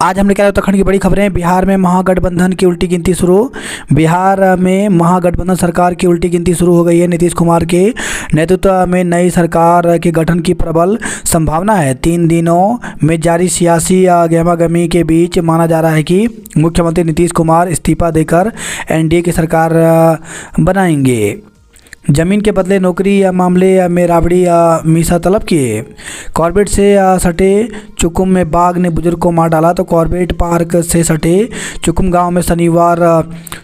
आज हमने क्या उत्तराखंड की बड़ी खबरें। बिहार में महागठबंधन की उल्टी गिनती शुरू। बिहार में महागठबंधन सरकार की उल्टी गिनती शुरू हो गई है। नीतीश कुमार के नेतृत्व में नई सरकार के गठन की प्रबल संभावना है। 3 दिनों में जारी सियासी गहमागहमी के बीच माना जा रहा है कि मुख्यमंत्री नीतीश कुमार इस्तीफा देकर एनडीए की सरकार बनाएंगे। जमीन के बदले नौकरी या मामले में राबड़ी मीसा तलब किए। कॉर्बेट से सटे चुकुम में बाघ ने बुजुर्ग को मार डाला। तो कॉर्बेट पार्क से सटे चुकुम गांव में शनिवार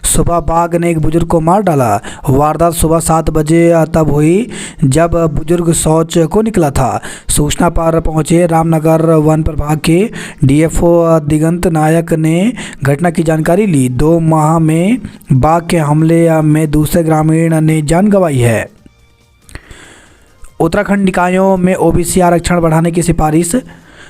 सुबह बाघ ने एक बुजुर्ग को मार डाला। वारदात सुबह 7 बजे तब हुई जब बुजुर्ग शौच को निकला था। सूचना पर पहुंचे रामनगर वन प्रभाग के डीएफओ दिगंत नायक ने घटना की जानकारी ली। 2 माह में बाघ के हमले में दूसरे ग्रामीण ने जान गंवाई है। उत्तराखंड निकायों में ओबीसी आरक्षण बढ़ाने की सिफारिश।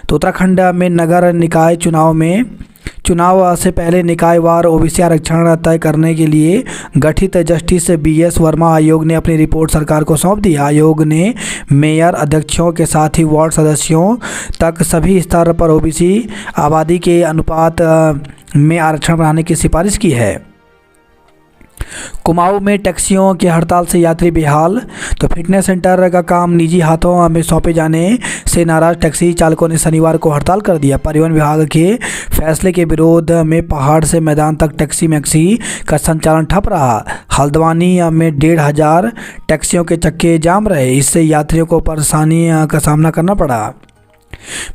तो उत्तराखंड में नगर निकाय चुनाव से पहले निकायवार ओबीसी आरक्षण तय करने के लिए गठित जस्टिस बीएस वर्मा आयोग ने अपनी रिपोर्ट सरकार को सौंप दी। आयोग ने मेयर, अध्यक्षों के साथ ही वार्ड सदस्यों तक सभी स्तर पर ओबीसी आबादी के अनुपात में आरक्षण बढ़ाने की सिफारिश की है। कुमाऊं में टैक्सियों की हड़ताल से यात्री बेहाल। तो फिटनेस सेंटर का काम निजी हाथों में सौंपे जाने से नाराज टैक्सी चालकों ने शनिवार को हड़ताल कर दिया। परिवहन विभाग के फैसले के विरोध में पहाड़ से मैदान तक टैक्सी मैक्सी का संचालन ठप रहा। हल्द्वानी में 1,500 टैक्सियों के चक्के जाम रहे। इससे यात्रियों को परेशानी का सामना करना पड़ा।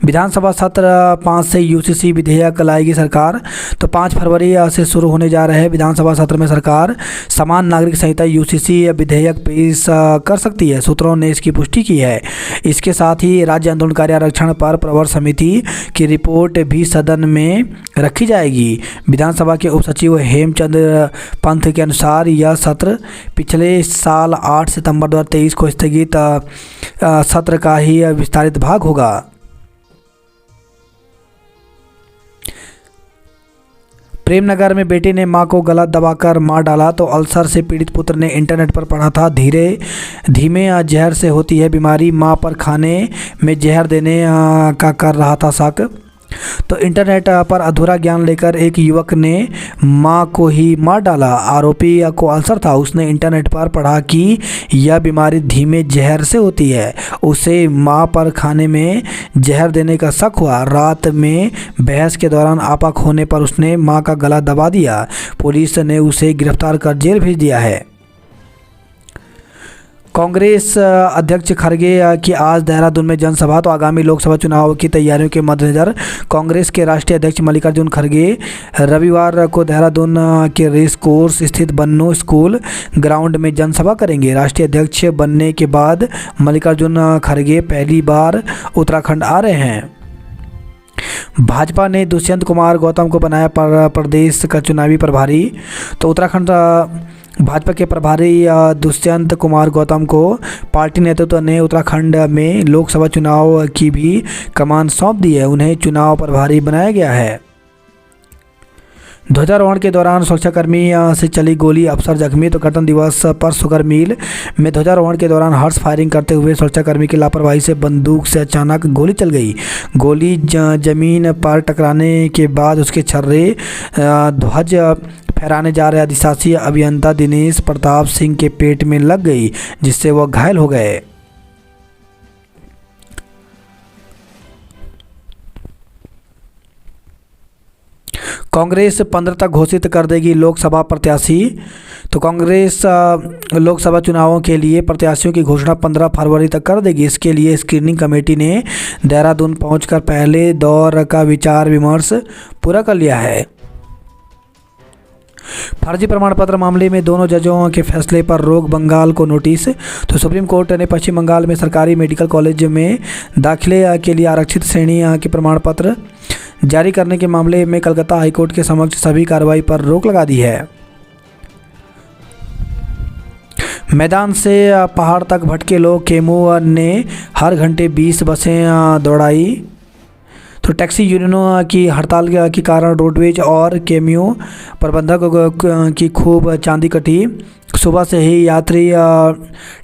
विधानसभा सत्र 5 से यूसीसी विधेयक लाएगी सरकार। तो 5 फरवरी से शुरू होने जा रहे विधानसभा सत्र में सरकार समान नागरिक संहिता यूसीसी विधेयक पेश कर सकती है। सूत्रों ने इसकी पुष्टि की है। इसके साथ ही राज्य आंदोलनकारी आरक्षण पर प्रवर समिति की रिपोर्ट भी सदन में रखी जाएगी। विधानसभा के उप सचिव हेमचंद पंथ के अनुसार यह सत्र पिछले साल 8 सितंबर 2023 को स्थगित सत्र का ही विस्तारित भाग होगा। प्रेमनगर में बेटे ने मां को गला दबाकर मार डाला। तो अल्सर से पीड़ित पुत्र ने इंटरनेट पर पढ़ा था धीमे जहर से होती है बीमारी। मां पर खाने में जहर देने का कर रहा था शक। तो इंटरनेट पर अधूरा ज्ञान लेकर एक युवक ने मां को ही मार डाला। आरोपी को अल्सर था। उसने इंटरनेट पर पढ़ा कि यह बीमारी धीमे जहर से होती है। उसे मां पर खाने में जहर देने का शक हुआ। रात में बहस के दौरान आपा होने पर उसने मां का गला दबा दिया। पुलिस ने उसे गिरफ्तार कर जेल भेज दिया है। कांग्रेस अध्यक्ष खड़गे की आज देहरादून में जनसभा। तो आगामी लोकसभा चुनाव की तैयारियों के मद्देनजर कांग्रेस के राष्ट्रीय अध्यक्ष मल्लिकार्जुन खड़गे रविवार को देहरादून के रेस कोर्स स्थित बन्नू स्कूल ग्राउंड में जनसभा करेंगे। राष्ट्रीय अध्यक्ष बनने के बाद मल्लिकार्जुन खड़गे पहली बार उत्तराखंड आ रहे हैं। भाजपा ने दुष्यंत कुमार गौतम को बनाया प्रदेश का चुनावी प्रभारी। तो उत्तराखंड भाजपा के प्रभारी दुष्यंत कुमार गौतम को पार्टी नेतृत्व ने उत्तराखंड में लोकसभा चुनाव की भी कमान सौंप दी है। उन्हें चुनाव प्रभारी बनाया गया है। ध्वजारोहण के दौरान सुरक्षाकर्मी से चली गोली, अफसर जख्मी। तो गणतंत्र दिवस पर शुगर मिल में ध्वजारोहण के दौरान हर्ष फायरिंग करते हुए सुरक्षाकर्मी की लापरवाही से बंदूक से अचानक गोली चल गई। गोली जमीन पर टकराने के बाद उसके छर्रे ध्वज फहराने जा रहे अधिशासी अभियंता दिनेश प्रताप सिंह के पेट में लग गई, जिससे वह घायल हो गए। कांग्रेस 15 तक घोषित कर देगी लोकसभा प्रत्याशी। तो कांग्रेस लोकसभा चुनावों के लिए प्रत्याशियों की घोषणा 15 फरवरी तक कर देगी। इसके लिए स्क्रीनिंग कमेटी ने देहरादून पहुंचकर पहले दौर का विचार विमर्श पूरा कर लिया है। फर्जी प्रमाण पत्र मामले में दोनों जजों के फैसले पर रोक, बंगाल को नोटिस। तो सुप्रीम कोर्ट ने पश्चिम बंगाल में सरकारी मेडिकल कॉलेज में दाखिले के लिए आरक्षित श्रेणी के प्रमाण पत्र जारी करने के मामले में कलकत्ता हाईकोर्ट के समक्ष सभी कार्रवाई पर रोक लगा दी है। मैदान से पहाड़ तक भटके लोग, केमू ने हर घंटे 20 बसें दौड़ाई। तो टैक्सी यूनियनों की हड़ताल के कारण रोडवेज और केएमयू प्रबंधकों की खूब चांदी कटी। सुबह से ही यात्री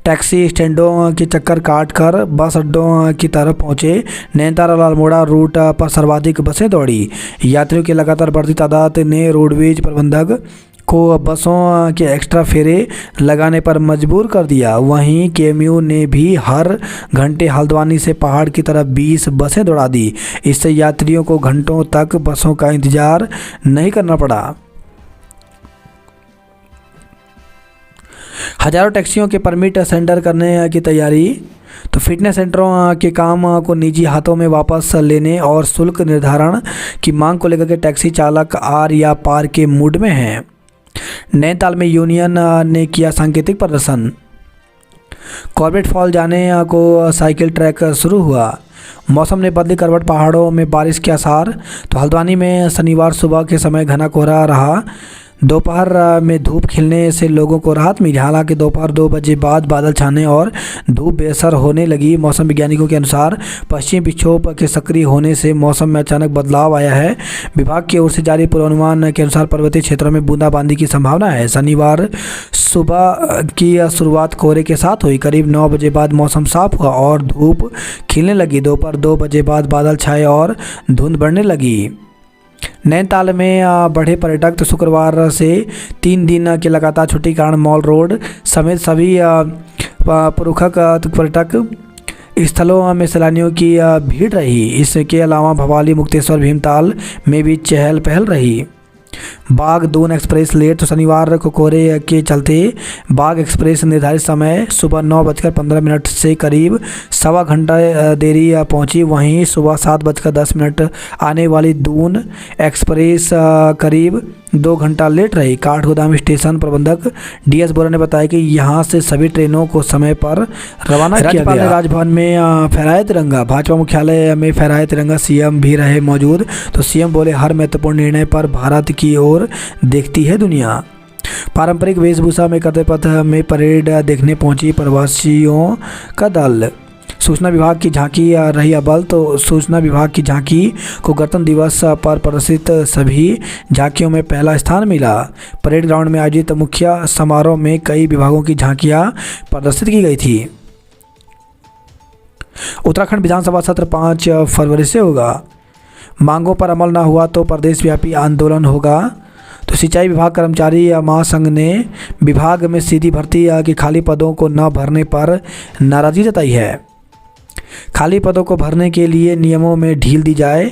टैक्सी स्टैंडों के चक्कर काट कर बस अड्डों की तरफ पहुंचे। नैनीताल और अल्मोड़ा रूट पर सर्वाधिक बसें दौड़ी। यात्रियों की लगातार बढ़ती तादाद ने रोडवेज प्रबंधक को बसों के एक्स्ट्रा फेरे लगाने पर मजबूर कर दिया। वहीं केएमयू ने भी हर घंटे हल्द्वानी से पहाड़ की तरफ 20 बसें दौड़ा दी। इससे यात्रियों को घंटों तक बसों का इंतजार नहीं करना पड़ा। हजारों टैक्सियों के परमिट सेंटर करने की तैयारी। तो फिटनेस सेंटरों के काम को निजी हाथों में वापस लेने और शुल्क निर्धारण की मांग को लेकर के टैक्सी चालक आर या पार के मूड में हैं। नैनीताल में यूनियन ने किया सांकेतिक प्रदर्शन। कॉर्बेट फॉल जाने को साइकिल ट्रैक शुरू हुआ। मौसम ने बदली करवट, पहाड़ों में बारिश के आसार। तो हल्द्वानी में शनिवार सुबह के समय घना कोहरा रहा। दोपहर में धूप खिलने से लोगों को राहत मिली। हालांकि दोपहर 2 बजे बाद बादल छाने और धूप बेअसर होने लगी। मौसम वैज्ञानिकों के अनुसार पश्चिमी विक्षोभ के सक्रिय होने से मौसम में अचानक बदलाव आया है। विभाग की ओर से जारी पूर्वानुमान के अनुसार पर्वतीय क्षेत्रों में बूंदाबांदी की संभावना है। शनिवार सुबह की शुरुआत कोहरे के साथ हुई। करीब 9 बजे बाद मौसम साफ हुआ और धूप खिलने लगी। दोपहर 2 बजे बाद बादल छाए और धुंध बढ़ने लगी। नैनीताल में बढ़े पर्यटक। तो शुक्रवार से 3 दिन की लगातार छुट्टी के कारण मॉल रोड समेत सभी प्रमुख पर्यटक स्थलों में सैलानियों की भीड़ रही। इसके अलावा भवाली, मुक्तेश्वर, भीमताल में भी चहल पहल रही। बाग दून एक्सप्रेस लेट। तो शनिवार को कोहरे के चलते बाग एक्सप्रेस निर्धारित समय सुबह 9:15 से करीब सवा घंटा देरी पहुंची। वहीं सुबह 7:10 आने वाली दून एक्सप्रेस करीब 2 घंटा लेट रही। काठगोदाम स्टेशन प्रबंधक डीएस बोरा ने बताया कि यहां से सभी ट्रेनों को समय पर रवाना किया गया। राजभवन में फहराया तिरंगा। भाजपा मुख्यालय में फहराया तिरंगा। सीएम भी रहे मौजूद। तो सीएम बोले, हर महत्वपूर्ण निर्णय पर भारत की ओर देखती है दुनिया। पारंपरिक वेशभूषा में करते पथ में परेड देखने पहुंची प्रवासियों का दल। सूचना विभाग की झांकी रही अव्वल। तो सूचना विभाग की झांकी को गणतंत्र दिवस पर प्रदर्शित सभी झांकियों में पहला स्थान मिला। परेड ग्राउंड में आयोजित मुख्य समारोह में कई विभागों की झांकियां प्रदर्शित की गई थी। उत्तराखंड विधानसभा सत्र 5 फरवरी से होगा। मांगों पर अमल न हुआ तो प्रदेशव्यापी आंदोलन होगा। तो सिंचाई विभाग कर्मचारी महासंघ ने विभाग में सीधी भर्ती के खाली पदों को न भरने पर नाराजगी जताई है। खाली पदों को भरने के लिए नियमों में ढील दी जाए।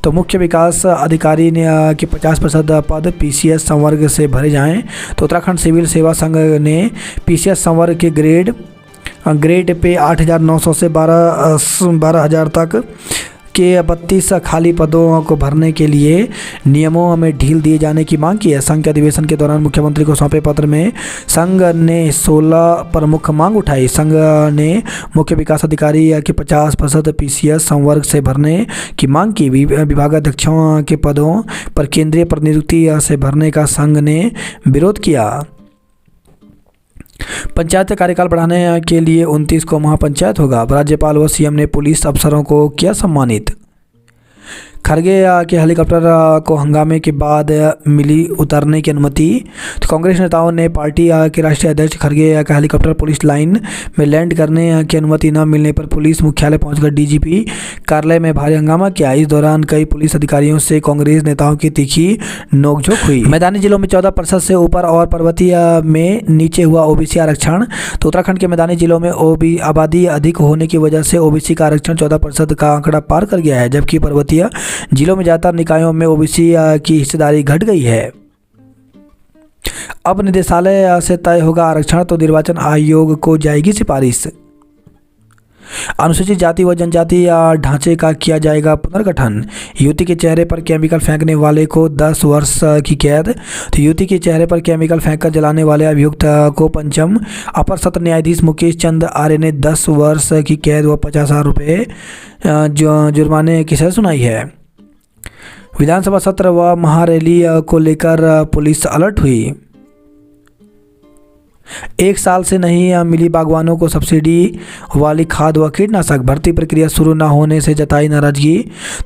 तो मुख्य विकास अधिकारी ने कि 50% पद पीसीएस संवर्ग से भरे जाएं। तो उत्तराखंड सिविल सेवा संघ ने पीसीएस संवर्ग के ग्रेड पे 8,900 से 12,000 तक के 32 खाली पदों को भरने के लिए नियमों में ढील दिए जाने की मांग की है। संघ के अधिवेशन के दौरान मुख्यमंत्री को सौंपे पत्र में संघ ने 16 प्रमुख मांग उठाई। संघ ने मुख्य विकास अधिकारी की 50% पीसीएस संवर्ग से भरने की मांग की। विभागाध्यक्षों के पदों पर केंद्रीय प्रतिनियुक्ति से भरने का संघ ने विरोध किया। पंचायत कार्यकाल बढ़ाने के लिए 29 को महापंचायत होगा। राज्यपाल व सीएम ने पुलिस अफसरों को किया सम्मानित। खरगे के हेलीकॉप्टर को हंगामे के बाद मिली उतरने की अनुमति। तो कांग्रेस नेताओं ने पार्टी के राष्ट्रीय अध्यक्ष खरगे का हेलीकॉप्टर पुलिस लाइन में लैंड करने की अनुमति न मिलने पर पुलिस मुख्यालय पहुंचकर डीजीपी कार्यालय में भारी हंगामा किया। इस दौरान कई पुलिस अधिकारियों से कांग्रेस नेताओं की तीखी नोकझोंक हुई। मैदानी जिलों में 14% से ऊपर और पर्वतीय में नीचे हुआ ओबीसी आरक्षण। तो उत्तराखंड के मैदानी जिलों में आबादी अधिक होने की वजह से ओबीसी का आरक्षण 14% का आंकड़ा पार कर गया है, जबकि पर्वतीय जिलों में ज्यादातर निकायों में ओबीसी की हिस्सेदारी घट गई है। अब निदेशालय से तय होगा आरक्षण, तो निर्वाचन आयोग को जाएगी सिफारिश। अनुसूचित जाति व जनजाति ढांचे का किया जाएगा पुनर्गठन। युवती के चेहरे पर केमिकल फेंकने वाले को 10 वर्ष की कैद। तो युवती के चेहरे पर केमिकल फेंककर जलाने वाले अभियुक्त को पंचम अपर सत्र न्यायाधीश मुकेश चंद आर्य ने 10 वर्ष की कैद व 50,000 रुपये जुर्माने की सजा सुनाई है। विधानसभा सत्र व महारैली को लेकर पुलिस अलर्ट हुई। 1 साल से नहीं मिली बागवानों को सब्सिडी वाली खाद व कीटनाशक। भर्ती प्रक्रिया शुरू न होने से जताई नाराजगी।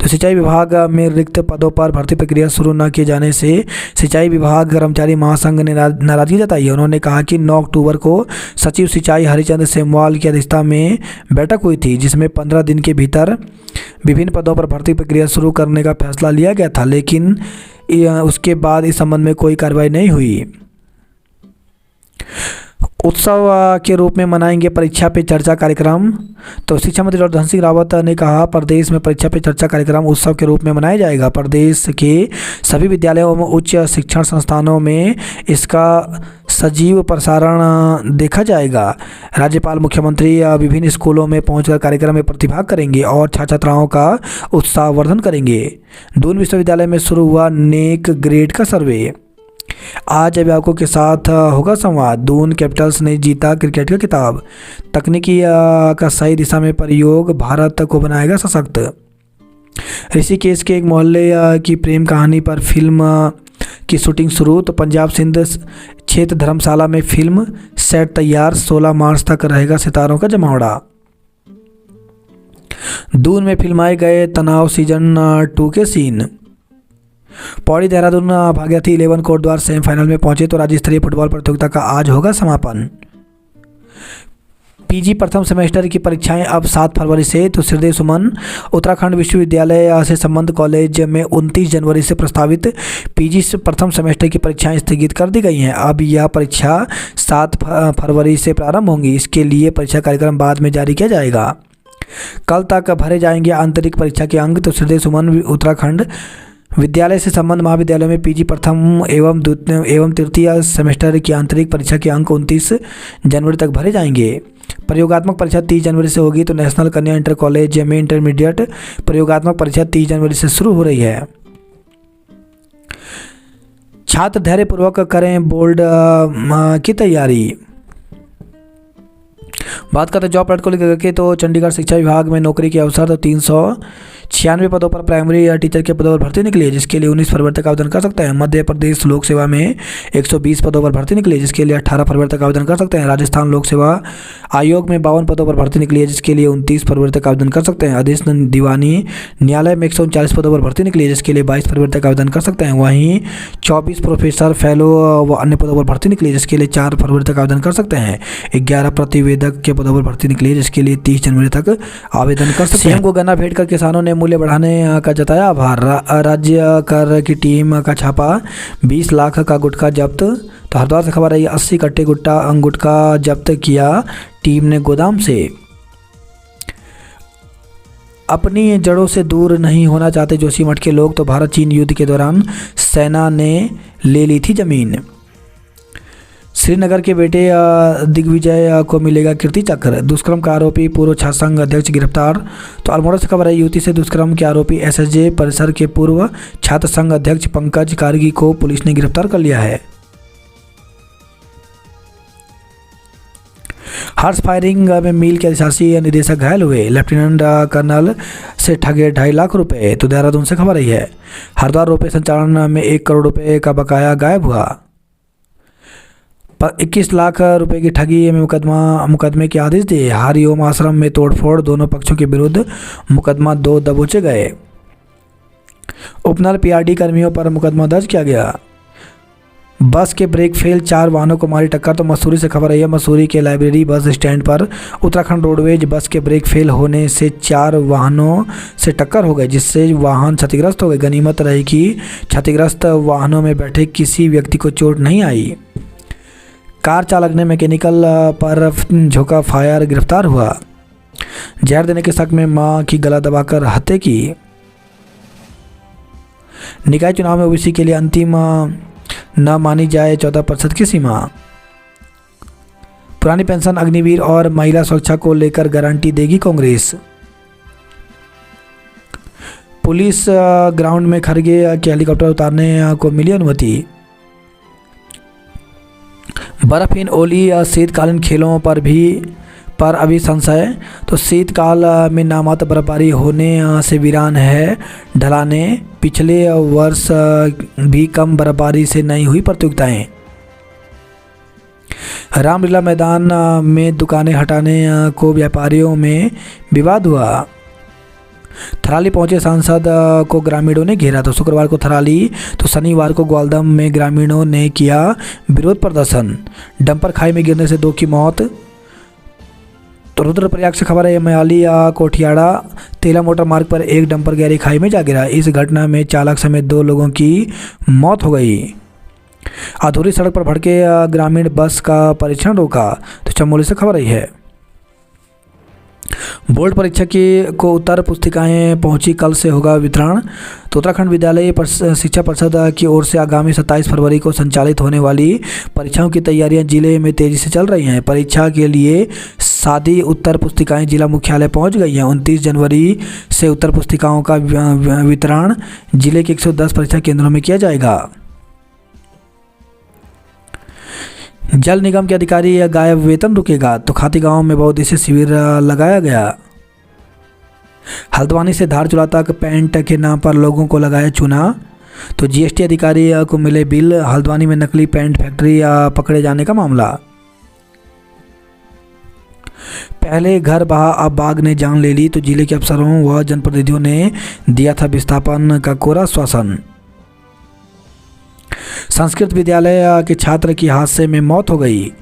तो सिंचाई विभाग में रिक्त पदों पर भर्ती प्रक्रिया शुरू न किए जाने से सिंचाई विभाग कर्मचारी महासंघ ने नाराजगी जताई है। उन्होंने कहा कि 9 अक्टूबर को सचिव सिंचाई हरिचंद्र सेमवाल की अध्यक्षता में बैठक हुई थी, जिसमें 15 दिन के भीतर विभिन्न पदों पर भर्ती प्रक्रिया शुरू करने का फैसला लिया गया था, लेकिन उसके बाद इस संबंध में कोई कार्रवाई नहीं हुई। उत्सव के रूप में मनाएंगे परीक्षा पे चर्चा कार्यक्रम। तो शिक्षा मंत्री डॉक्टर धन सिंह रावत ने कहा, प्रदेश में परीक्षा पे चर्चा कार्यक्रम उत्सव के रूप में मनाया जाएगा। प्रदेश के सभी विद्यालयों में उच्च शिक्षण संस्थानों में इसका सजीव प्रसारण देखा जाएगा। राज्यपाल मुख्यमंत्री विभिन्न स्कूलों में पहुंचकर कार्यक्रम में प्रतिभाग करेंगे और छात्र छात्राओं का उत्साहवर्धन करेंगे। दून विश्वविद्यालय में शुरू हुआ नेक ग्रेड का सर्वे। आज अभिभावकों के साथ होगा संवाद। दून कैपिटल्स ने जीता क्रिकेट का खिताब। तकनीकी का सही दिशा में प्रयोग भारत को बनाएगा सशक्त। ऋषिकेश के एक मोहल्ले की प्रेम कहानी पर फिल्म की शूटिंग शुरू। तो पंजाब सिंध क्षेत्र धर्मशाला में फिल्म सेट तैयार। 16 मार्च तक रहेगा सितारों का जमावड़ा। दून में फिल्माए गए तनाव सीजन 2 के सीन। पौड़ी देहरादून भागीरथी 11 कोटद्वार सेमीफाइनल में पहुंचे। तो राज्य स्तरीय फुटबॉल प्रतियोगिता का आज होगा समापन। पीजी प्रथम सेमेस्टर की परीक्षाएं अब 7 फरवरी से। तो हृदय सुमन उत्तराखंड विश्वविद्यालय से संबंध कॉलेज में 29 जनवरी से प्रस्तावित पीजी प्रथम सेमेस्टर की परीक्षाएं स्थगित कर दी गई हैं। अब यह परीक्षा 7 फरवरी से प्रारंभ होंगी। इसके लिए परीक्षा कार्यक्रम बाद में जारी किया जाएगा। कल तक भरे जाएंगे आंतरिक परीक्षा के अंक। तो हृदय सुमन उत्तराखंड विद्यालय से संबंध महाविद्यालयों में पीजी प्रथम एवं तृतीय सेमेस्टर की आंतरिक परीक्षा के अंक 29 जनवरी तक भरे जाएंगे। प्रयोगात्मक परीक्षा 30 जनवरी से होगी। तो नेशनल कन्या इंटर कॉलेज में इंटरमीडिएट प्रयोगात्मक परीक्षा 30 जनवरी से शुरू हो रही है। छात्र धैर्यपूर्वक करें बोर्ड की तैयारी। बात करते हैं जॉब प्लेट को लेकर के। तो चंडीगढ़ शिक्षा विभाग में नौकरी के अवसर। तो 396 पदों पर प्राइमरी या टीचर के पदों पर भर्ती निकली है, जिसके लिए 19 फरवरी तक आवेदन कर सकते हैं। मध्य प्रदेश लोक सेवा में 120 पदों पर भर्ती निकली है, जिसके लिए 18 फरवरी तक आवेदन कर सकते हैं। राजस्थान लोक सेवा आयोग में 52 पदों पर भर्ती निकली है, जिसके लिए 29 फरवरी तक आवेदन कर सकते हैं। आदेश दीवानी न्यायालय में 139 पदों पर भर्ती निकली है, जिसके लिए 22 फरवरी तक आवेदन कर सकते हैं। वहीं 24 प्रोफेसर फेलो व अन्य पदों पर भर्ती निकली है, जिसके लिए 4 फरवरी तक आवेदन कर सकते हैं। 11 प्रतिवेदक के पदों पर भर्ती निकली है, जिसके लिए 30 जनवरी तक आवेदन कर सकते हैं। सीएम को गन्ना भेंट कर किसानों ने मूल्य बढ़ाने का जताया आभार। राज्य कर की टीम का छापा 20 लाख का गुटखा जब्त। तो हरिद्वार से खबर आई 80 कट्टे गुटखा जब्त किया टीम ने गोदाम से। अपनी जड़ों से दूर नहीं होना चाहते जोशीमठ के लोग। तो भारत चीन युद्ध के दौरान सेना ने ले ली थी जमीन। श्रीनगर के बेटे दिग्विजय को मिलेगा कीर्ति चक्र। दुष्कर्म का आरोपी पूर्व छात्र संघ अध्यक्ष गिरफ्तार। तो अल्मोड़ा से खबर है युवती से दुष्कर्म के आरोपी एसएसजे परिसर के पूर्व छात्र संघ अध्यक्ष पंकज कारगी को पुलिस ने गिरफ्तार कर लिया है। हर्ष फायरिंग में मिल के अधिशासी निदेशक घायल हुए। लेफ्टिनेंट कर्नल से ठगे 2.5 लाख रुपए। तो देहरादून से खबर आई है हरिद्वार रुपये संचालन में 1 करोड़ रुपए का बकाया गायब हुआ। 21 लाख रुपए की ठगी में मुकदमे के आदेश दिए। हरिओम आश्रम में तोड़फोड़, दोनों पक्षों के विरुद्ध मुकदमा 2 दबोचे गए। उपनल पीआरडी कर्मियों पर मुकदमा दर्ज किया गया। बस के ब्रेक फेल, 4 वाहनों को मारी टक्कर। तो मसूरी से खबर आई है मसूरी के लाइब्रेरी बस स्टैंड पर उत्तराखंड रोडवेज बस के ब्रेक फेल होने से 4 वाहनों से टक्कर हो गई, जिससे वाहन क्षतिग्रस्त हो गए। गनीमत रही कि क्षतिग्रस्त वाहनों में बैठे किसी व्यक्ति को चोट नहीं आई। कार चालक ने मैकेनिकल पर झोंका फायर, गिरफ्तार हुआ। जहर देने के शक में मां की गला दबाकर हत्या की। निकाय चुनाव में ओबीसी के लिए अंतिम न मानी जाए 14% की सीमा। पुरानी पेंशन, अग्निवीर और महिला सुरक्षा को लेकर गारंटी देगी कांग्रेस। पुलिस ग्राउंड में खरगे के हेलीकॉप्टर उतारने को मिली अनुमति। बर्फहीन ओली शीतकालीन खेलों पर अभी संशय। तो शीतकाल में नामात्र बर्फबारी होने से वीरान है ढलाने। पिछले वर्ष भी कम बर्फबारी से नहीं हुई प्रतियोगिताएं। रामलीला मैदान में दुकानें हटाने को व्यापारियों में विवाद हुआ। थराली पहुंचे सांसद को ग्रामीणों ने घेरा। तो शुक्रवार को थराली तो शनिवार को ग्वालदम में ग्रामीणों ने किया विरोध प्रदर्शन। डंपर खाई में गिरने से 2 की मौत। तो रुद्रप्रयाग से खबर है, मयाली कोठियाड़ा तेला मोटर मार्ग पर एक डंपर गहरी खाई में जा गिरा। इस घटना में चालक समेत 2 लोगों की मौत हो गई। अधूरी सड़क पर भड़के ग्रामीण बस का परीक्षण रोका। तो चमोली से खबर आई है। बोर्ड परीक्षा को उत्तर पुस्तिकाएं पहुंची, कल से होगा वितरण। तो उत्तराखंड विद्यालय शिक्षा परिषद की ओर से आगामी 27 फरवरी को संचालित होने वाली परीक्षाओं की तैयारियां जिले में तेजी से चल रही हैं। परीक्षा के लिए सादी उत्तर पुस्तिकाएं जिला मुख्यालय पहुंच गई हैं। 29 जनवरी से उत्तर पुस्तिकाओं का वितरण जिले के 110 परीक्षा केंद्रों में किया जाएगा। जल निगम के अधिकारी गायब, वेतन रुकेगा। तो खाती गांव में बहुउद्देशीय शिविर लगाया गया। हल्द्वानी से धारचूला तक पेंट के नाम पर लोगों को लगाया चूना। तो जीएसटी अधिकारी को मिले बिल। हल्द्वानी में नकली पेंट फैक्ट्री पकड़े जाने का मामला। पहले घर बहा, अब बाघ ने जान ले ली। तो जिले के अफसरों व जनप्रतिनिधियों ने दिया था विस्थापन का कोरा आश्वासन। संस्कृत विद्यालय के छात्र की हादसे में मौत हो गई।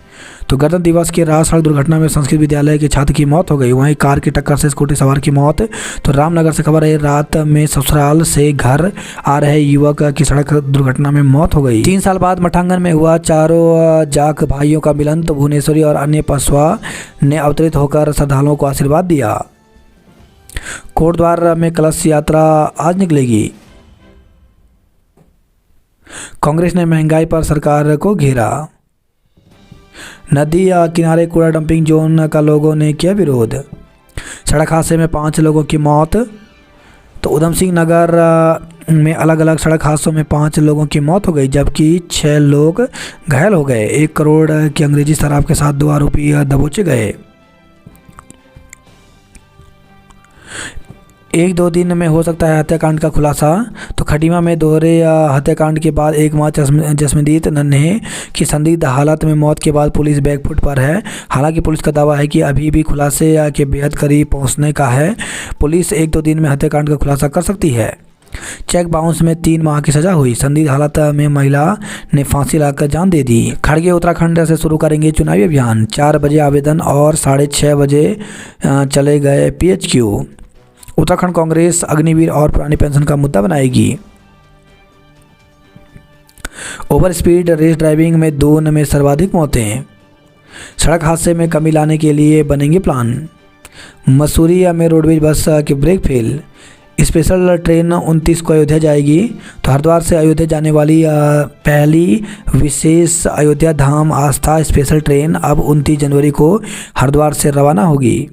तो गणतंत्र दिवस की रात सड़क दुर्घटना में संस्कृत विद्यालय के छात्र की मौत हो गई। वहीं कार की टक्कर से स्कूटी सवार की मौत। तो रामनगर से खबर है, रात में ससुराल से घर आ रहे युवक की सड़क दुर्घटना में मौत हो गई। 3 साल बाद मठांगन में हुआ चारों जाक भाइयों का मिलन। तो भुवनेश्वरी और अन्य पसवा ने अवतरित होकर श्रद्धालुओं को आशीर्वाद दिया। कोटद्वार में कलश यात्रा आज निकलेगी। कांग्रेस ने महंगाई पर सरकार को घेरा। नदी किनारे कूड़ा डंपिंग जोन का लोगों ने किया विरोध। सड़क हादसे में 5 लोगों की मौत। तो उधम सिंह नगर में अलग अलग सड़क हादसों में 5 लोगों की मौत हो गई, जबकि 6 लोग घायल हो गए। 1 करोड़ की अंग्रेजी शराब के साथ 2 आरोपी दबोचे गए। 1-2 दिन में हो सकता है हत्याकांड का खुलासा। तो खटीमा में दोहरे हत्याकांड के बाद एक मां जसमींदीत नन्हे की संदिग्ध हालत में मौत के बाद पुलिस बैकफुट पर है। हालांकि पुलिस का दावा है कि अभी भी खुलासे के बेहद करीब पहुंचने का है। पुलिस 1-2 दिन में हत्याकांड का खुलासा कर सकती है। चेक बाउंस में 3 माह की सजा हुई। संदिग्ध हालत में महिला ने फांसी लगाकर जान दे दी। खड़गे उत्तराखंड से शुरू करेंगे चुनावी अभियान। 4 बजे आवेदन और 6:30 बजे चले गए PHQ। उत्तराखंड कांग्रेस अग्निवीर और पुरानी पेंशन का मुद्दा बनाएगी। ओवर स्पीड रेस ड्राइविंग में 2 में सर्वाधिक मौतें। सड़क हादसे में कमी लाने के लिए बनेंगे प्लान। मसूरी में रोडवेज बस के ब्रेक फेल। स्पेशल ट्रेन 29 को अयोध्या जाएगी। तो हरिद्वार से अयोध्या जाने वाली पहली विशेष अयोध्या धाम आस्था स्पेशल ट्रेन अब 29 जनवरी को हरिद्वार से रवाना होगी।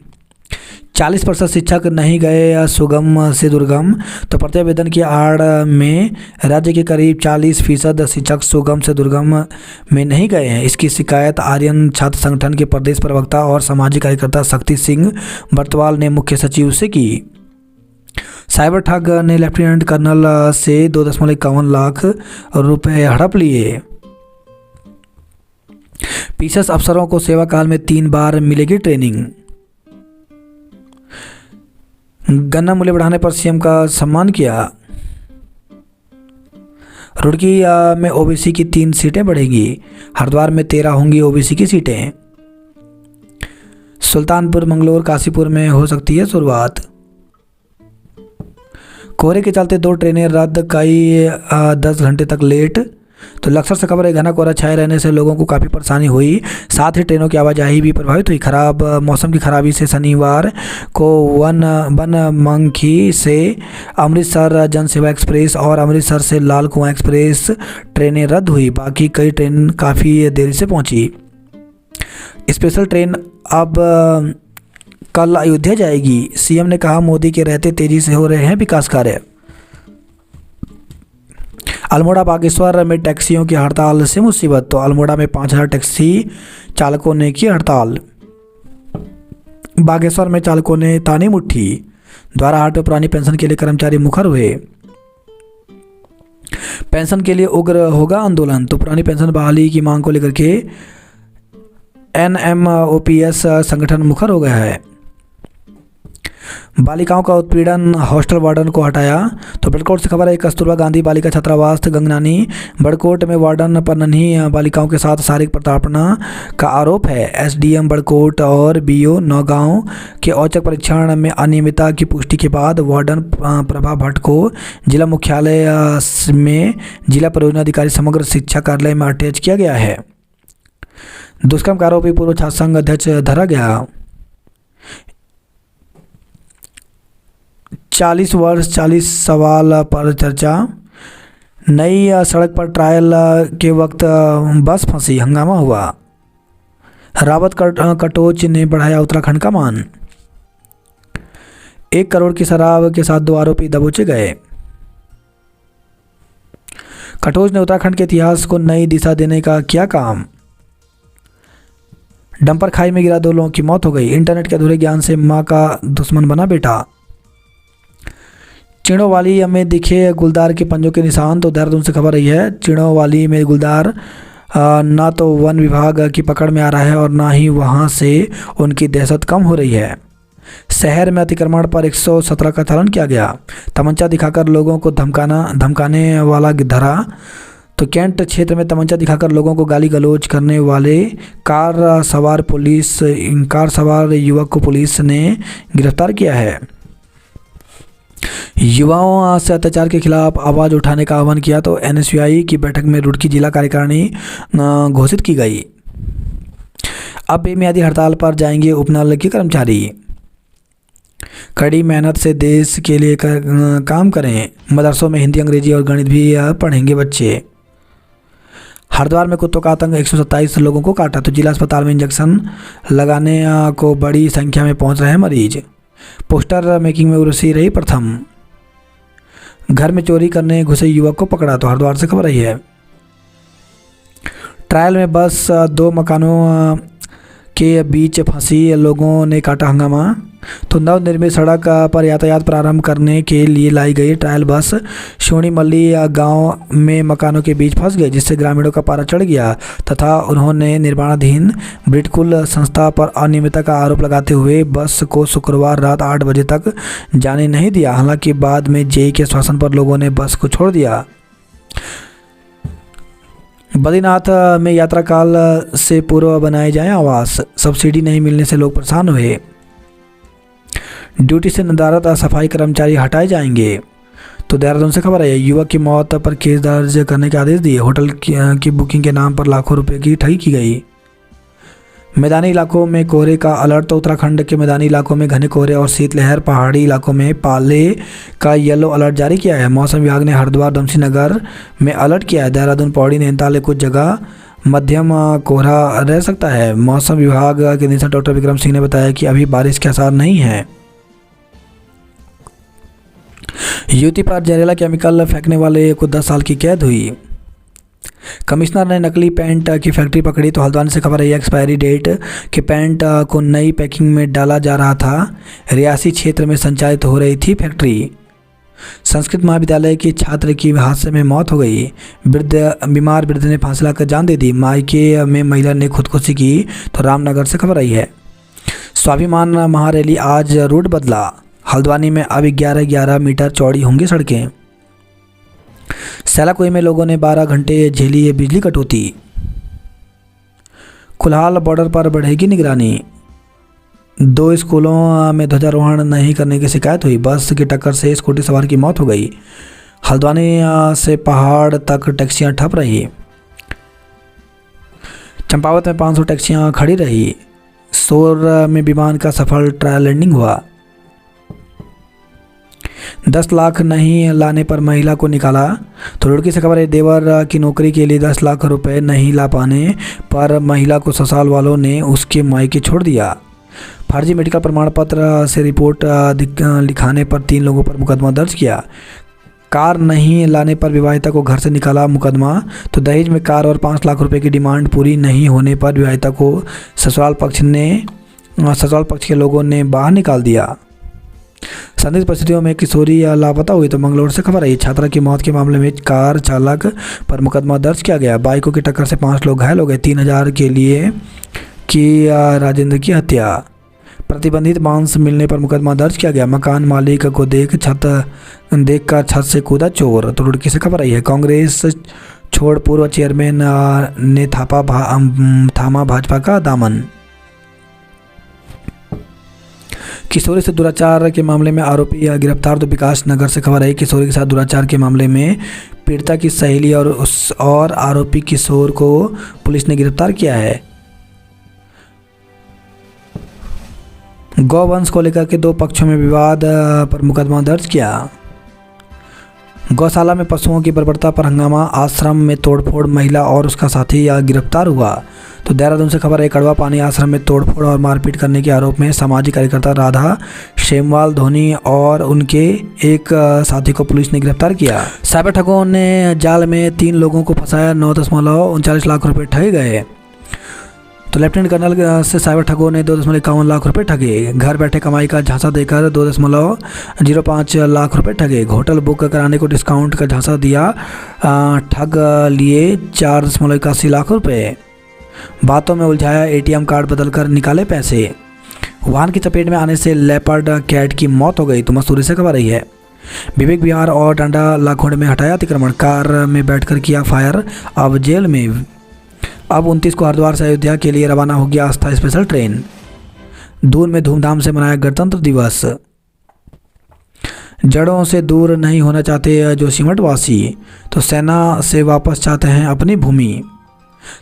40% शिक्षक नहीं गए सुगम से दुर्गम। तो प्रत्यावेदन की आड़ में राज्य के करीब 40% शिक्षक सुगम से दुर्गम में नहीं गए हैं। इसकी शिकायत आर्यन छात्र संगठन के प्रदेश प्रवक्ता और सामाजिक कार्यकर्ता शक्ति सिंह बर्तवाल ने मुख्य सचिव से की। साइबर ठग ने लेफ्टिनेंट कर्नल से 2.51 लाख रुपए हड़प लिए। पीसीएस अफसरों को सेवा काल में 3 बार मिलेगी ट्रेनिंग। गन्ना मूल्य बढ़ाने पर सीएम का सम्मान किया। रुड़की में ओबीसी की 3 सीटें बढ़ेगी। हरिद्वार में 13 होंगी ओबीसी की सीटें। सुल्तानपुर, मंगलोर, काशीपुर में हो सकती है शुरुआत। कोहरे के चलते 2 ट्रेनें रद्द, कई 10 घंटे तक लेट। तो लक्सर से खबर है, घना कोहरा छाए रहने से लोगों को काफ़ी परेशानी हुई, साथ ही ट्रेनों की आवाजाही भी प्रभावित हुई। खराब मौसम की खराबी से शनिवार को बनमनखी से अमृतसर जनसेवा एक्सप्रेस और अमृतसर से लाल कुआं एक्सप्रेस ट्रेनें रद्द हुई। बाकी कई ट्रेन काफ़ी देरी से पहुंची। स्पेशल ट्रेन अब कल अयोध्या जाएगी। सीएम ने कहा, मोदी के रहते तेजी से हो रहे हैं विकास कार्य। अल्मोड़ा बागेश्वर में टैक्सियों की हड़ताल से मुसीबत। तो अल्मोड़ा में 5000 टैक्सी चालकों ने की हड़ताल। बागेश्वर में चालकों ने तानी मुट्ठी। द्वाराहाट में पुरानी पेंशन के लिए कर्मचारी मुखर हुए। पेंशन के लिए उग्र होगा आंदोलन। तो पुरानी पेंशन बहाली की मांग को लेकर के NMOPS संगठन मुखर हो गया है। बालिकाओं का उत्पीड़न, हॉस्टल वार्डन को हटाया। तो बड़कोट से खबर है, कस्तूरबा गांधी बालिका छात्रावास गंगनानी बड़कोट में वार्डन पर नन्ही बालिकाओं के साथ शारीरिक प्रताड़ना का आरोप है। SDM बड़कोट और BO नौगांव के औचक परीक्षण में अनियमितता की पुष्टि के बाद वार्डन प्रभा भट्ट को जिला मुख्यालय में जिला परियोजना अधिकारी समग्र शिक्षा कार्यालय में अटैच किया गया है। दुष्कर्म का आरोपी पूर्व छात्र संघ अध्यक्ष धरा गया। 40 वर्ष 40 सवाल पर चर्चा। नई सड़क पर ट्रायल के वक्त बस फंसी, हंगामा हुआ। रावत कटोच ने बढ़ाया उत्तराखंड का मान। 1 करोड़ की शराब के साथ 2 आरोपी दबोचे गए। कटोच ने उत्तराखंड के इतिहास को नई दिशा देने का किया काम। डंपर खाई में गिरा 2 लोगों की मौत हो गई। इंटरनेट के अधूरे ज्ञान से मां का दुश्मन बना बेटा। चिड़ोवाली में दिखे गुलदार के पंजों के निशान। तो देहरादून से खबर रही है, चिड़ोवाली में गुलदार ना तो वन विभाग की पकड़ में आ रहा है और ना ही वहां से उनकी दहशत कम हो रही है। शहर में अतिक्रमण पर 117 का चालान किया गया। तमंचा दिखाकर लोगों को धमकाने वाला धरा। तो कैंट क्षेत्र में तमंचा दिखाकर लोगों को गाली गलौज करने वाले कार सवार युवक को पुलिस ने गिरफ्तार किया है। युवाओं से अत्याचार के खिलाफ आवाज़ उठाने का आह्वान किया। तो NSUI की बैठक में रुड़की जिला कार्यकारिणी घोषित की गई। अब बेमियादी हड़ताल पर जाएंगे उपनल के कर्मचारी। कड़ी मेहनत से देश के लिए काम करें। मदरसों में हिंदी, अंग्रेजी और गणित भी पढ़ेंगे बच्चे। हरिद्वार में कुत्तों का आतंक, 127 लोगों को काटा। तो जिला अस्पताल में इंजेक्शन लगाने को बड़ी संख्या में पहुंच रहे हैं मरीज। पोस्टर मेकिंग में उर्वशी रही प्रथम। घर में चोरी करने घुसे युवक को पकड़ा। तो हरिद्वार से खबर रही है। ट्रायल में बस 2 मकानों के बीच फंसी, लोगों ने काटा हंगामा। तो नवनिर्मित सड़क पर यातायात प्रारंभ करने के लिए लाई गई ट्रायल बस सोनी मल्ली गांव में मकानों के बीच फंस गई, जिससे ग्रामीणों का पारा चढ़ गया तथा उन्होंने निर्माणाधीन ब्रिटकुल संस्था पर अनियमितता का आरोप लगाते हुए बस को शुक्रवार रात 8 बजे तक जाने नहीं दिया। हालांकि बाद में जेई के आश्वासन पर लोगों ने बस को छोड़ दिया। बद्रीनाथ में यात्रा काल से पूर्व बनाए जाएं आवास। सब्सिडी नहीं मिलने से लोग परेशान हुए। ड्यूटी से नदारत सफाई कर्मचारी हटाए जाएंगे। तो देहरादून से खबर है, युवक की मौत पर केस दर्ज करने के आदेश दिए। होटल की बुकिंग के नाम पर लाखों रुपए की ठगी की गई। मैदानी इलाकों में कोहरे का अलर्ट। तो उत्तराखंड के मैदानी इलाकों में घने कोहरे और शीतलहर, पहाड़ी इलाकों में पाले का येलो अलर्ट जारी किया है। मौसम विभाग ने हरिद्वार, दमसी नगर में अलर्ट किया है। देहरादून, पौड़ी, नैनीताल कुछ जगह मध्यम कोहरा रह सकता है। मौसम विभाग के निदेशक डॉक्टर विक्रम सिंह ने बताया कि अभी बारिश के आसार नहीं है। युवती पर जहरीला केमिकल फेंकने वाले को 10 साल की कैद हुई। कमिश्नर ने नकली पेंट की फैक्ट्री पकड़ी। तो हल्द्वानी से खबर है, एक्सपायरी डेट के पेंट को नई पैकिंग में डाला जा रहा था। रियासी क्षेत्र में संचालित हो रही थी फैक्ट्री। संस्कृत महाविद्यालय के छात्र की हादसे में मौत हो गई। बीमार वृद्ध ने फांसी लाकर जान दे दी। मायके में महिला ने खुदकुशी की। तो रामनगर से खबर आई है, स्वाभिमान महारैली आज रूट बदला। हल्द्वानी में अब 11-11 मीटर चौड़ी होंगी सड़कें। सैलाकुई में लोगों ने 12 घंटे झेली बिजली कटौती। कुल्हाल बॉर्डर पर बढ़ेगी निगरानी। 2 स्कूलों में ध्वजारोहण नहीं करने की शिकायत हुई। बस की टक्कर से स्कूटी सवार की मौत हो गई। हल्द्वानी से पहाड़ तक टैक्सियां ठप रही। चंपावत में 500 टैक्सियां खड़ी रही। सोर में विमान का सफल ट्रायल लैंडिंग हुआ। 10 लाख नहीं लाने पर महिला को निकाला। तो रुड़की से खबर है, देवर की नौकरी के लिए 10 लाख रुपए नहीं ला पाने पर महिला को ससुराल वालों ने उसके मायके छोड़ दिया। फर्जी मेडिकल प्रमाण पत्र से रिपोर्ट लिखाने पर 3 लोगों पर मुकदमा दर्ज किया। कार नहीं लाने पर विवाहिता को घर से निकाला मुकदमा। तो दहेज में कार और 5 लाख रुपए की डिमांड पूरी नहीं होने पर विवाहिता को ससुराल पक्ष के लोगों ने बाहर निकाल दिया। संदिग्ध परिस्थितियों में किशोरी लापता हुई। तो मंगलौर से खबर आई, छात्रा की मौत के मामले में कार चालक पर मुकदमा दर्ज किया गया। बाइकों की टक्कर से 5 लोग घायल हो गए। 3000 के लिए की राजेंद्र की हत्या। प्रतिबंधित मांस मिलने पर मुकदमा दर्ज किया गया। मकान मालिक को देखकर छत से कूदा चोर। तो रुड़की से खबर आई है, कांग्रेस छोड़ पूर्व चेयरमैन ने थामा भाजपा का दामन। किशोरी से दुराचार के मामले में आरोपी गिरफ्तार। तो विकास नगर से खबर है, किशोरी के साथ दुराचार के मामले में पीड़िता की सहेली और आरोपी किशोर को पुलिस ने गिरफ्तार किया है। गौवंश को लेकर के दो पक्षों में विवाद पर मुकदमा दर्ज किया। गौशाला में पशुओं की बर्बरता पर हंगामा, आश्रम में तोड़फोड़, महिला और उसका साथी गिरफ्तार हुआ। तो देहरादून से खबर है, कड़वा पानी आश्रम में तोड़फोड़ और मारपीट करने के आरोप में सामाजिक कार्यकर्ता राधा शेमवाल धोनी और उनके एक साथी को पुलिस ने गिरफ्तार किया। साइबर ठगों ने जाल में 3 लोगों को फंसाया, 9.39 लाख रुपए ठगे गए। तो लेफ्टिनेंट कर्नल से साइबर ठगों ने 2.51 लाख रुपए ठगे। घर बैठे कमाई का झांसा देकर 2.05 लाख रुपए ठगे। होटल बुक कराने को डिस्काउंट का झांसा दिया, ठग लिए 4.81 लाख रुपए। बातों में उलझाया, एटीएम कार्ड बदलकर निकाले पैसे। वाहन की चपेट में आने से लेपर्ड कैट की मौत हो गई। तो मसूरी से खबर रही है, विवेक विहार और डंडा लाखोंड में हटाया अतिक्रमण, कार में बैठकर किया फायर, अब जेल में। अब 29 को हरिद्वार से अयोध्या के लिए रवाना हो गया आस्था स्पेशल ट्रेन। दून में धूमधाम से मनाया गणतंत्र दिवस। जड़ों से दूर नहीं होना चाहते जोशीमठ वासी, तो सेना से वापस चाहते हैं अपनी भूमि।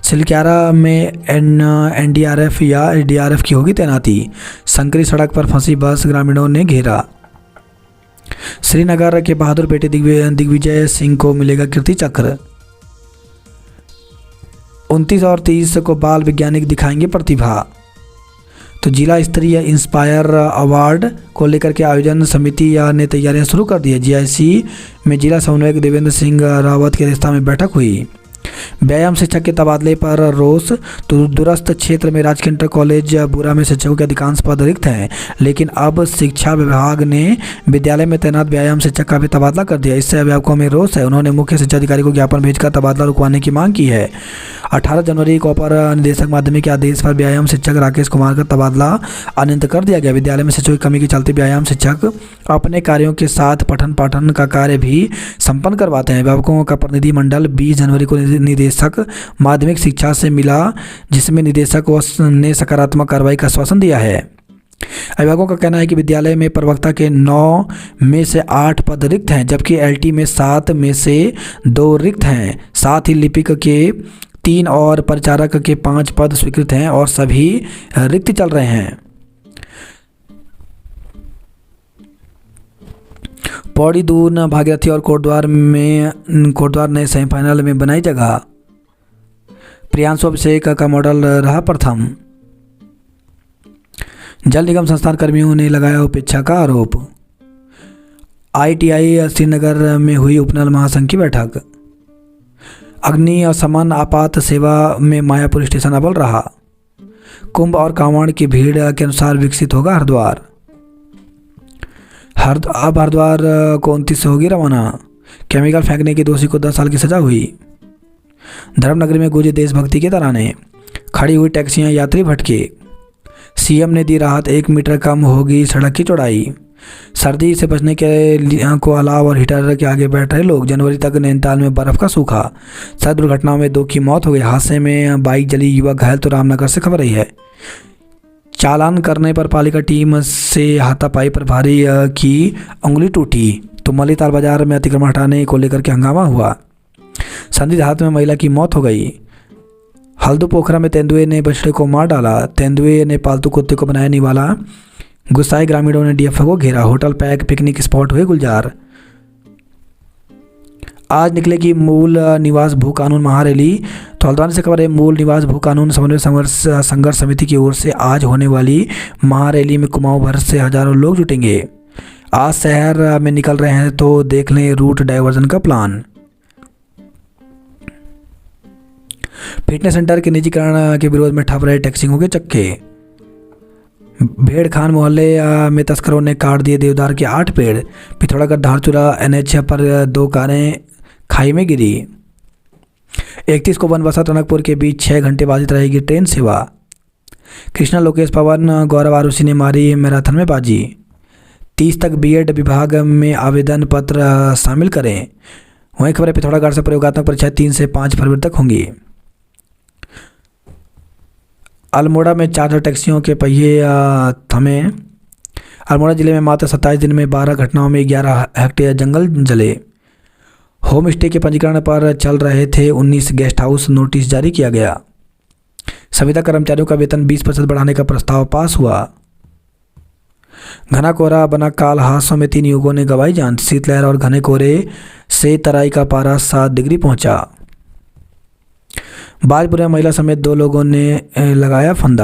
सिलक्यारा में एनडीआरएफ या एसडीआरएफ की होगी तैनाती। संकरी सड़क पर फंसी बस ग्रामीणों ने घेरा। श्रीनगर के बहादुर बेटे दिग्विजय सिंह को मिलेगा कीर्ति चक्र। 29 और 30 को बाल वैज्ञानिक दिखाएंगे प्रतिभा। तो जिला स्तरीय इंस्पायर अवार्ड को लेकर के आयोजन समिति ने तैयारियां शुरू कर दी है। जीआईसी में जिला समन्वयक देवेंद्र सिंह रावत की अध्यक्षता में बैठक हुई। व्यायाम शिक्षक के तबादले पर रोष। तो दूरस्थ क्षेत्र में राजकीय इंटर कॉलेज बुरा में शिक्षकों के अधिकांश पद रिक्त हैं, लेकिन अब शिक्षा विभाग ने विद्यालय में तैनात व्यायाम शिक्षक का भी तबादला कर दिया। इससे अभिभावकों में रोष है। उन्होंने मुख्य शिक्षा अधिकारी को ज्ञापन भेजकर तबादला रुकवाने की मांग की है। 18 जनवरी को अपर निदेशक माध्यमिक के आदेश पर व्यायाम शिक्षक राकेश कुमार का तबादला अनिवार्य कर दिया गया। विद्यालय में शिक्षकों की कमी के चलते व्यायाम शिक्षक अपने कार्यों के साथ पठन पाठन का कार्य भी संपन्न करवाते हैं। अभिभावकों का प्रतिनिधि मंडल 20 जनवरी को निदेशक माध्यमिक शिक्षा से मिला, जिसमें निदेशक ने सकारात्मक कार्रवाई का आश्वासन दिया है। अभिभावकों का कहना है कि विद्यालय में प्रवक्ता के 9 में से 8 पद रिक्त हैं, जबकि एलटी में 7 में से 2 रिक्त हैं। साथ ही लिपिक के 3 और परिचारक के 5 पद स्वीकृत हैं और सभी रिक्त चल रहे हैं। पौड़ी, दून, भागीरथी और कोटद्वार ने सेमीफाइनल में बनाई जगह। प्रियांशु अभिषेक का मॉडल रहा प्रथम। जल निगम संस्थान कर्मियों ने लगाया उपेक्षा का आरोप। आईटीआई श्रीनगर में हुई उपनल महासंघ की बैठक। अग्नि और समान आपात सेवा में मायापुर स्टेशन अव्वल रहा। कुंभ और कांवड़ की भीड़ के अनुसार विकसित होगा हरिद्वार। अब हरिद्वार को 29 से होगी रवाना। केमिकल फेंकने के दोषी को 10 साल की सजा हुई। धर्मनगरी में गूंजे देशभक्ति के तराने। खड़ी हुई टैक्सियां, यात्री भटके। सीएम ने दी राहत, 1 मीटर कम होगी सड़क की चौड़ाई। सर्दी से बचने के को अलाव और हीटर के आगे बैठ रहे लोग। जनवरी तक नैनीताल में बर्फ का सूखा। सड़क दुर्घटनाओं में 2 की मौत हो गई। हादसे में बाइक जली, युवक घायल। तो रामनगर से खबर रही है, चालान करने पर पालिका टीम से हाथापाई प्रभारी की उंगली टूटी। तो मलीताल बाजार में अतिक्रमण हटाने को लेकर के हंगामा हुआ। संदिग्ध हालत में महिला की मौत हो गई। हल्दू पोखरा में तेंदुए ने बछड़े को मार डाला। तेंदुए ने पालतू कुत्ते को बनाया निवाला। गुस्साए ग्रामीणों ने डीएफओ को घेरा। होटल पैक, पिकनिक स्पॉट हुए गुलजार। आज निकलेगी मूल निवास भू कानून महारैली। तो हल्द्वानी से खबर है, मूल निवास भू कानून समन्वय संघर्ष समिति की ओर से आज होने वाली महारैली में कुमाऊं भर से हजारों लोग जुटेंगे। आज शहर में निकल रहे हैं तो देख लें रूट डाइवर्जन का प्लान। फिटनेस सेंटर के निजीकरण के विरोध में ठप रहे टैक्सियों के चक्के। भेड़ खान मोहल्ले में तस्करों ने काट दिए देवदार के 8 पेड़। पिथौरागढ़ धारचूला NH पर 2 कारें खाई में गिरी। 31 को बनबसा टनकपुर के बीच 6 घंटे बाधित रहेगी ट्रेन सेवा। कृष्णा लोकेश पवन गौरव आरुषि ने मारी मैराथन में बाजी। 30 तक बीएड विभाग में आवेदन पत्र शामिल करें। वहीं खबर है पिथौरागढ़ से प्रयोगात्मक परीक्षा 3 से 5 फरवरी तक होंगी। अल्मोड़ा में 4 टैक्सियों के पहिए थमे। अल्मोड़ा जिले में मात्र 27 दिन में 12 घटनाओं में 11 हेक्टेयर जंगल जले। होम स्टे के पंजीकरण पर चल रहे थे 19 गेस्ट हाउस, नोटिस जारी किया गया। संविदा कर्मचारियों का वेतन 20% बढ़ाने का प्रस्ताव पास हुआ। घना कोहरा बना काल, हादसों में 3 युवकों ने गंवाई जान। शीतलहर और घने कोहरे से तराई का पारा 7 डिग्री पहुंचा। बाजपुर में महिला समेत 2 लोगों ने लगाया फंदा।